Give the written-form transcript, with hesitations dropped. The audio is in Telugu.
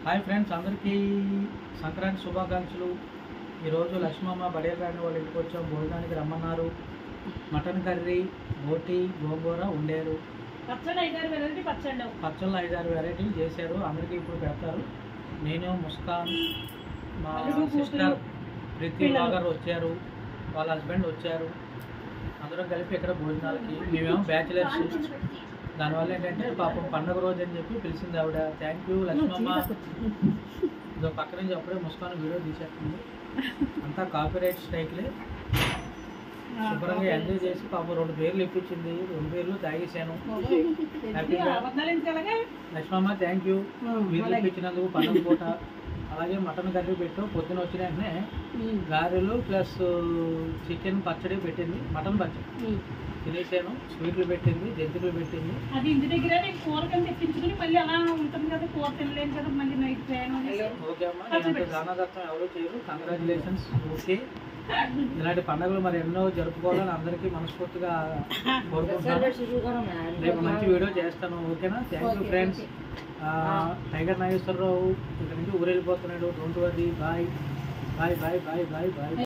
హాయ్ ఫ్రెండ్స్, అందరికీ సంక్రాంతి శుభాకాంక్షలు. ఈరోజు లక్ష్మమ్మ బడియాగాని వాళ్ళ ఇంటికి వచ్చాం. భోజనానికి రమ్మన్నారు. మటన్ కర్రీ, బోటి, గోంగూర వండారు. పచ్చళ్ళు 5-6 వెరైటీలు చేశారు. అందరికీ ఇప్పుడు పెడతారు. నేను, ముస్కాన్, మా సిస్టర్ ప్రీతి గారు వచ్చారు, వాళ్ళ హస్బెండ్ వచ్చారు. అందరం కలిపి ఇక్కడ భోజనాలకి. మేమేమో బ్యాచిలర్స్. దానివల్ల ఏంటంటే పాపం పండుగ రోజు అని చెప్పి పిలిచింది ఆవిడ. Thank you Lakshmamma. ఇదో పక్క నుంచి అప్పుడే ముస్కాన్ వీడియో తీసేస్తుంది. అంతా కాపీరైట్ స్ట్రైక్లే. శుభ్రంగా ఎంజాయ్ చేసి పాపం 2 బీర్లు ఇప్పించింది. 2 బీర్లు తాగేసాను హ్యాపీగా. లక్ష్మమ్మ థ్యాంక్ యూ బీర్లు ఇప్పించినందుకు పండుగ పూట. అలాగే మటన్ కర్రీ పెట్టు. పొద్దున వచ్చిన వెంటనే గారెలు ప్లస్ చికెన్ పచ్చడి పెట్టింది. మటన్ పచ్చడి తినేసాను. స్వీట్లు పెట్టింది, జంతువులు పెట్టింది. అది ఇంటి దగ్గర కూర కింద తెప్పించుకుని మళ్ళీ అలా ఉంటుంది కదా, కూర తినలేను కదా, మళ్ళీ నైట్ ప్రయాణం. ఓకే అమ్మా, నేను దానదత్తం ఎవరు చేయరు. కంగ్రాచులేషన్స్. ఓకే, ఇలాంటి పండుగలు మరి ఎన్నో జరుపుకోవాలని అందరికీ మనస్ఫూర్తిగా కోరుకుంటున్నాను. రేపు మంచి వీడియో చేస్తాను. ఓకేనా? Thank you friends. Tiger Nageswara Rao ఇక్కడ నుంచి ఊరెళ్ళిపోతున్నాడు. Don't worry. Bye bye bye bye bye bye.